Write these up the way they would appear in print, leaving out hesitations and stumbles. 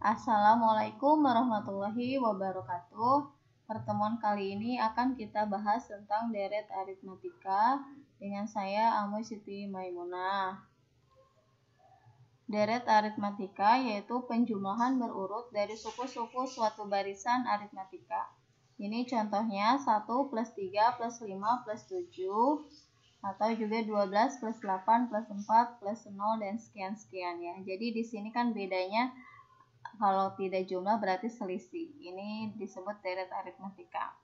Assalamualaikum warahmatullahi wabarakatuh. Pertemuan kali ini akan kita bahas tentang deret aritmatika dengan saya Amoy Siti Maimunah. Deret aritmatika yaitu penjumlahan berurut dari suku-suku suatu barisan aritmatika. Ini contohnya 1 plus 3 plus 5 plus 7 atau juga 12 plus 8 plus 4 plus 0 dan sekian-sekian ya. Jadi di sini kan bedanya kalau tidak jumlah berarti selisih. Ini disebut deret aritmatika.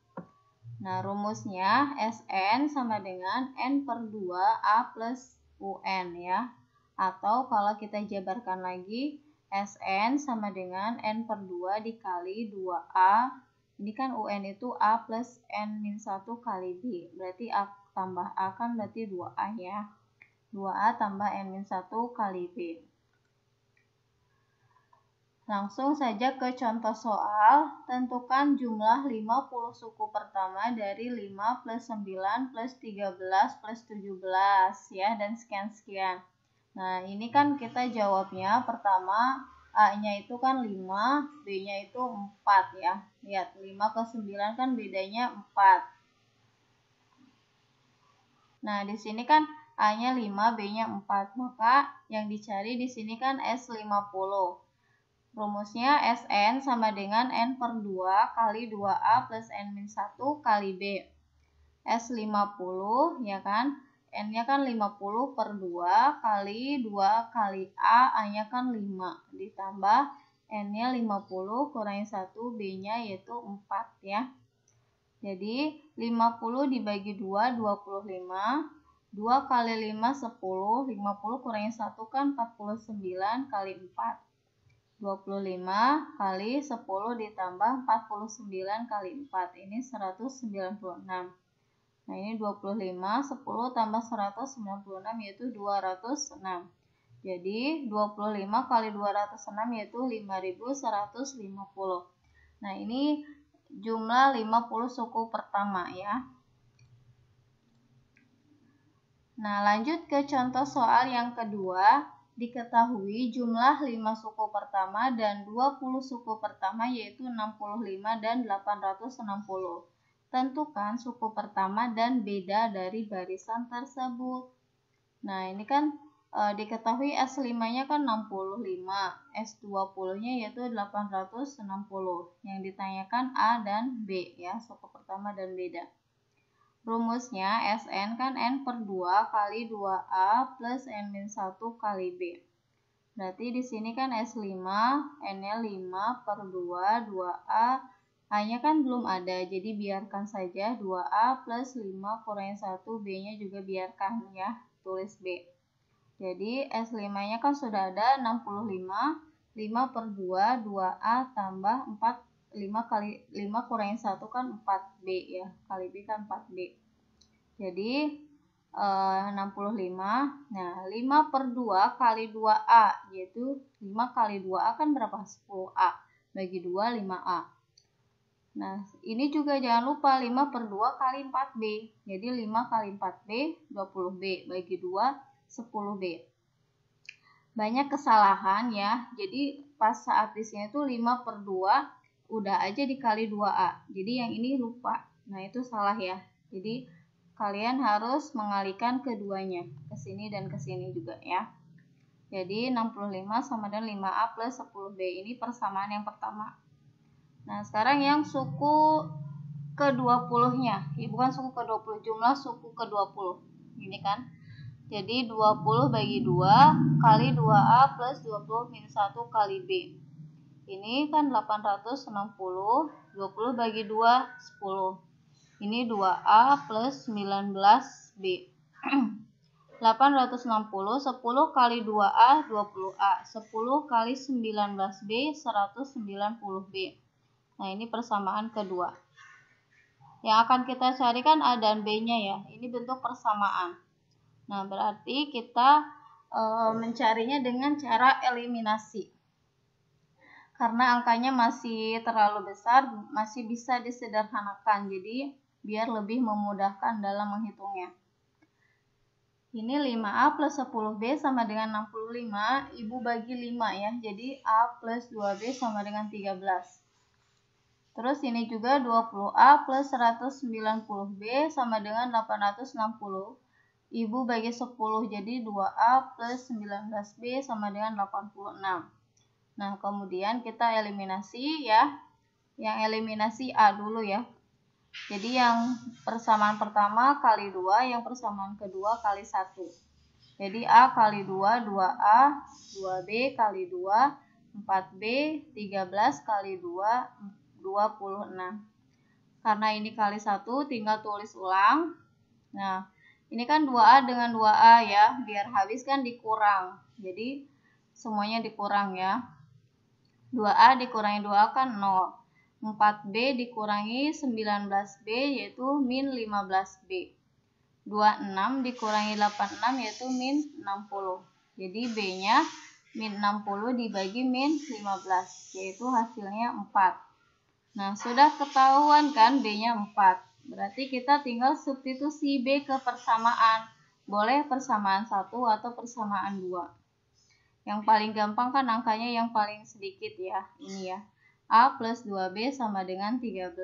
Nah, rumusnya Sn sama dengan N per 2 A plus UN ya. Atau kalau kita jabarkan lagi, Sn sama dengan N per 2 dikali 2A. Ini kan UN itu A plus N-1 kali B. Berarti A tambah A kan berarti 2A ya. 2A tambah N-1 kali B. Langsung saja ke contoh soal. Tentukan jumlah 50 suku pertama dari 5 plus 9 plus 13 plus 17 ya, dan sekian-sekian. Nah, ini kan kita jawabnya pertama A-nya itu kan 5, B-nya itu 4 ya. Lihat, 5 ke 9 kan bedanya 4. Nah, di sini kan A-nya 5, B-nya 4. Maka yang dicari di sini kan S50. Rumusnya Sn sama dengan N per 2 kali 2A plus N-1 kali B. S50 ya kan, N-nya kan 50 per 2 kali 2 kali A, A-nya kan 5. Ditambah N-nya 50 kurangi 1, B-nya yaitu 4 ya. Jadi 50 dibagi 2, 25. 2 kali 5, 10. 50 kurangi 1 kan 49 kali 4. 25 kali 10 ditambah 49 kali 4, ini 196. Nah, ini 25, 10 tambah 196 yaitu 206. Jadi 25 kali 206 yaitu 5150. Nah, ini jumlah 50 suku pertama ya. Nah, lanjut ke contoh soal yang kedua. Diketahui jumlah 5 suku pertama dan 20 suku pertama yaitu 65 dan 860. Tentukan suku pertama dan beda dari barisan tersebut. Nah, ini kan diketahui S5-nya kan 65, S20-nya yaitu 860. Yang ditanyakan A dan B ya, suku pertama dan beda. Rumusnya Sn kan N per 2 kali 2A plus N-1 kali B. Berarti di sini kan S5, N-nya 5 per 2, 2A. A-nya kan belum ada, jadi biarkan saja 2A plus 5 kurangi 1, B-nya juga biarkan ya, tulis B. Jadi S5-nya kan sudah ada 65, 5 per 2, 2A tambah 4. 5 kali 5 kurangi 1 kan 4B ya, kali B kan 4B. Jadi 65. Nah, 5 per 2 kali 2A yaitu 5 kali 2A kan berapa? 10A. Bagi 2 5A. Nah, ini juga jangan lupa 5 per 2 kali 4B. Jadi 5 kali 4B 20B. Bagi 2 10B. Banyak kesalahan ya. Jadi pas saat di sini tuh 5 per 2 udah aja dikali 2A. Jadi yang ini lupa. Nah, itu salah ya. Jadi kalian harus mengalihkan keduanya, ke sini dan ke sini juga ya. Jadi 65 sama dengan 5A plus 10B. Ini persamaan yang pertama. Nah, sekarang yang suku ke-20-nya. Bukan suku ke-20, jumlah suku ke-20. Ini kan. Jadi 20 bagi 2 kali 2A plus 20 minus 1 kali B. Ini kan 860, 20 bagi 2, 10. Ini 2A plus 19B. 860, 10 kali 2A, 20A. 10 kali 19B, 190B. Nah, ini persamaan kedua. Yang akan kita cari kan A dan B-nya ya. Ini bentuk persamaan. Nah, berarti kita mencarinya dengan cara eliminasi. Karena angkanya masih terlalu besar, masih bisa disederhanakan. Jadi biar lebih memudahkan dalam menghitungnya. Ini 5A plus 10B sama dengan 65. Ibu bagi 5 ya. Jadi A plus 2B sama dengan 13. Terus ini juga 20A plus 190B sama dengan 860. Ibu bagi 10. Jadi 2A plus 19B sama dengan 86. Nah, kemudian kita eliminasi ya. Yang eliminasi A dulu ya. Jadi yang persamaan pertama kali 2, yang persamaan kedua kali 1. Jadi A kali 2, 2A, 2B kali 2, 4B, 13 kali 2, 26. Karena ini kali 1, tinggal tulis ulang. Nah, ini kan 2A dengan 2A ya, biar habis kan dikurang. Jadi, semuanya dikurang ya. 2A dikurangi 2A kan 0. 4B dikurangi 19B yaitu min 15B. 26 dikurangi 86 yaitu min 60. Jadi B-nya min 60 dibagi min 15 yaitu hasilnya 4. Nah, sudah ketahuan kan B-nya 4. Berarti kita tinggal substitusi B ke persamaan. Boleh persamaan 1 atau persamaan 2. Yang paling gampang kan angkanya yang paling sedikit ya. Ini ya. A plus 2B sama dengan 13.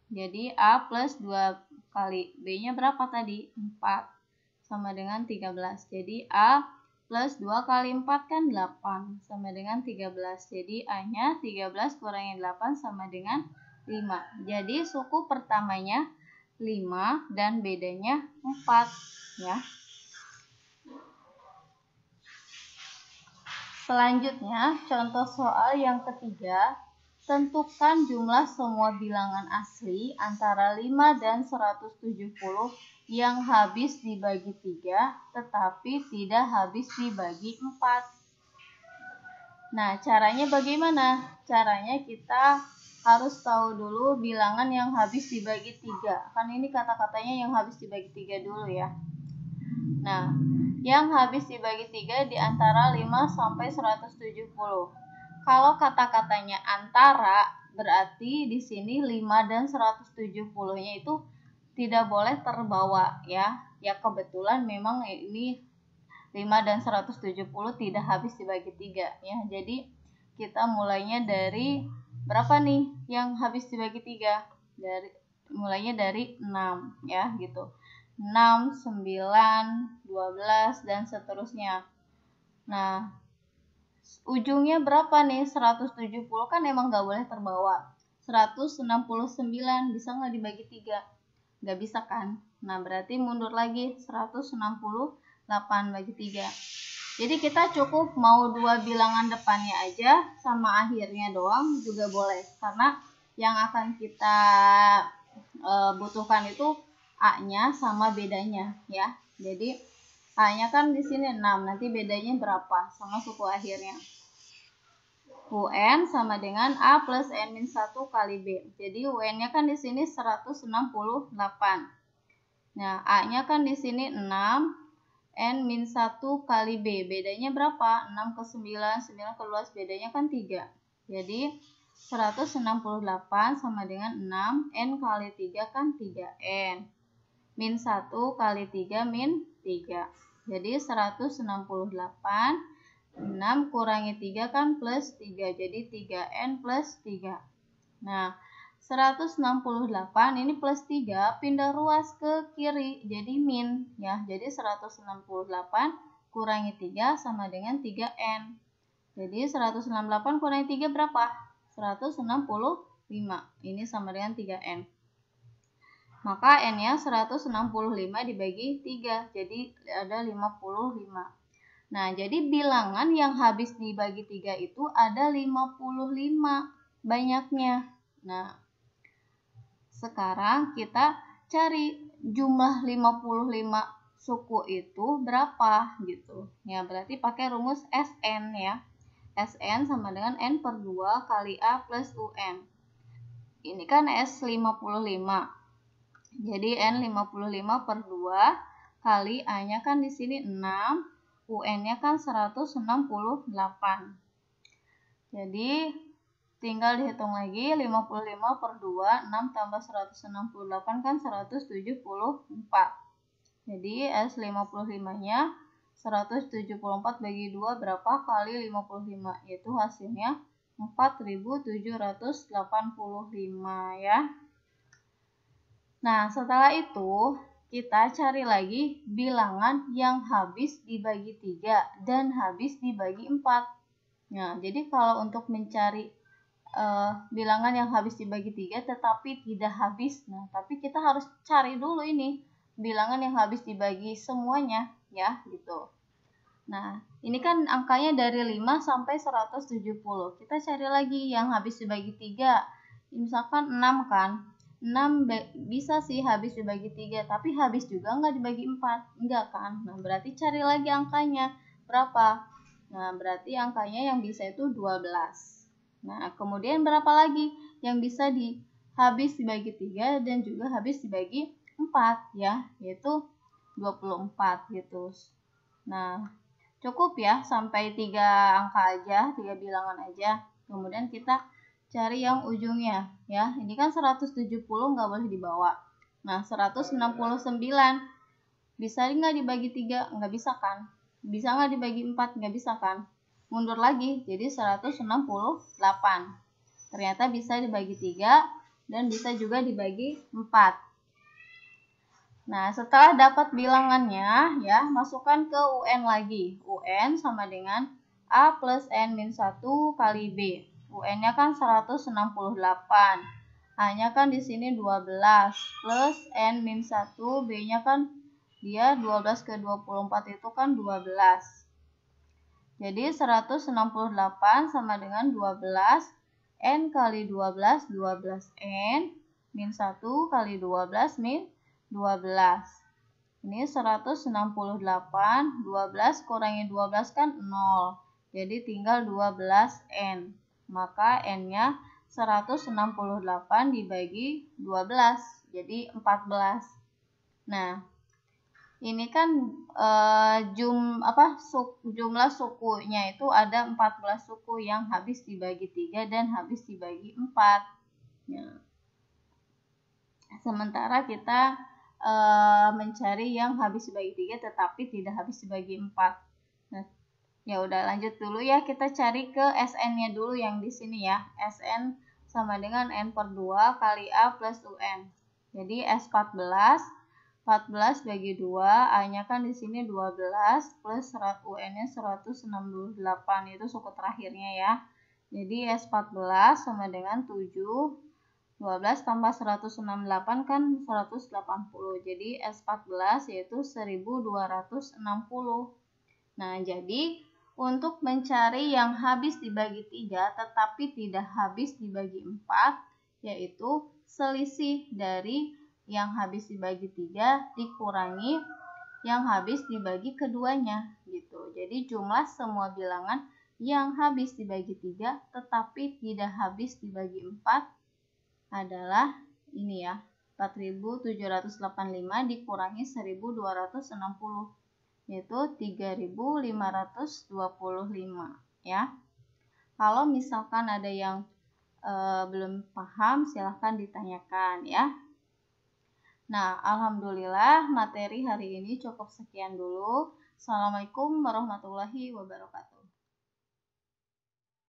Jadi A plus 2 kali B-nya berapa tadi? 4. Sama dengan 13. Jadi A plus 2 kali 4 kan 8. Sama dengan 13. Jadi A-nya 13 kurangi 8 sama dengan 5. Jadi suku pertamanya 5 dan bedanya 4. Ya. Selanjutnya, contoh soal yang ketiga. Tentukan jumlah semua bilangan asli antara 5 dan 170 yang habis dibagi 3 tetapi tidak habis dibagi 4. Nah, caranya bagaimana? Caranya kita harus tahu dulu bilangan yang habis dibagi 3. Kan ini kata-katanya yang habis dibagi 3 dulu ya. Nah, yang habis dibagi 3 di antara 5 sampai 170. Kalau kata-katanya antara, berarti di sini 5 dan 170-nya itu tidak boleh terbawa ya. Ya kebetulan memang ini 5 dan 170 tidak habis dibagi 3 ya. Jadi kita mulainya dari berapa nih yang habis dibagi 3? Mulainya dari 6 ya gitu. 6, 9, 12 dan seterusnya. Nah, ujungnya berapa nih? 170 kan emang gak boleh terbawa. 169 bisa nggak dibagi 3? Nggak bisa kan? Nah, berarti mundur lagi 168 bagi 3. Jadi kita cukup mau dua bilangan depannya aja sama akhirnya doang juga boleh. Karena yang akan kita butuhkan itu A-nya sama bedanya ya. Jadi A-nya kan di sini 6, nanti bedanya berapa sama suku akhirnya. UN sama dengan A plus N-1 kali B. Jadi UN-nya kan di sini 168. Nah, A-nya kan di sini 6, N-1 kali B. Bedanya berapa? 6 ke 9, 9 ke 12, bedanya kan 3. Jadi 168 sama dengan 6, N kali 3 kan 3N. Min 1 kali 3 min 3. Jadi 168, 6 kurangi 3 kan plus 3. Jadi 3N plus 3. Nah, 168 ini plus 3 pindah ruas ke kiri. Jadi min ya. Jadi 168 kurangi 3 sama dengan 3N. Jadi 168 kurangi 3 berapa? 165. Ini sama dengan 3N. Maka N-nya 165 dibagi 3, jadi ada 55. Nah, jadi bilangan yang habis dibagi 3 itu ada 55 banyaknya. Nah, sekarang kita cari jumlah 55 suku itu berapa gitu. Ya, berarti pakai rumus SN ya. SN sama dengan N per 2 kali A plus UN. Ini kan S55. Jadi N55 per 2 kali A-nya kan di sini 6, UN-nya kan 168. Jadi tinggal dihitung lagi 55 per 2, 6 tambah 168 kan 174. Jadi S55-nya 174 bagi 2 berapa kali 55? Yaitu hasilnya 4.785 ya. Nah, setelah itu kita cari lagi bilangan yang habis dibagi 3 dan habis dibagi 4. Nah, jadi kalau untuk mencari bilangan yang habis dibagi 3 tetapi tidak habis, nah tapi kita harus cari dulu ini bilangan yang habis dibagi semuanya ya gitu. Nah, ini kan angkanya dari 5 sampai 170. Kita cari lagi yang habis dibagi 3. Misalkan 6 kan. 6 bisa sih habis dibagi 3, tapi habis juga nggak dibagi 4. Enggak kan? Nah, berarti cari lagi angkanya. Berapa? Nah, berarti angkanya yang bisa itu 12. Nah, kemudian berapa lagi yang bisa habis dibagi 3 dan juga habis dibagi 4 ya, yaitu 24 gitu. Nah, cukup ya sampai 3 angka aja, 3 bilangan aja. Kemudian kita cari yang ujungnya ya. Ini kan 170 nggak boleh dibawa. Nah, 169 bisa nggak dibagi 3? Nggak bisa kan? Bisa nggak dibagi 4? Nggak bisa kan? Mundur lagi, jadi 168. Ternyata bisa dibagi 3 dan bisa juga dibagi 4. Nah, setelah dapat bilangannya, ya, masukkan ke UN lagi. UN sama dengan A plus N min 1 kali B. UN-nya kan 168. A-nya kan di sini 12. Plus N min 1, B-nya kan dia 12 ke 24 itu kan 12. Jadi 168 sama dengan 12. N kali 12, 12N. Min 1 kali 12 min 12. Ini 168, 12 kurangi 12 kan 0. Jadi tinggal 12N. Maka N-nya 168 dibagi 12. Jadi 14. Nah, ini kan jumlah sukunya itu ada 14 suku yang habis dibagi 3 dan habis dibagi 4. Ya. Sementara kita mencari yang habis dibagi 3 tetapi tidak habis dibagi 4. Nah, ya udah lanjut dulu ya, kita cari ke SN-nya dulu yang di sini ya. SN sama dengan N per 2 kali A plus UN. Jadi S14, 14 bagi 2, A-nya kan di sini 12 plus UN-nya 168, itu suku terakhirnya ya. Jadi S14 sama dengan 7. 12 tambah 168 kan 180. Jadi S14 yaitu 1260. Nah, jadi untuk mencari yang habis dibagi 3 tetapi tidak habis dibagi 4, yaitu selisih dari yang habis dibagi 3 dikurangi yang habis dibagi keduanya gitu. Jadi jumlah semua bilangan yang habis dibagi 3 tetapi tidak habis dibagi 4 adalah ini ya, 4.785 dikurangi 1.260, yaitu 3.525 ya. Kalau misalkan ada yang belum paham, silahkan ditanyakan ya. Nah, alhamdulillah materi hari ini cukup sekian dulu. Assalamualaikum warahmatullahi wabarakatuh.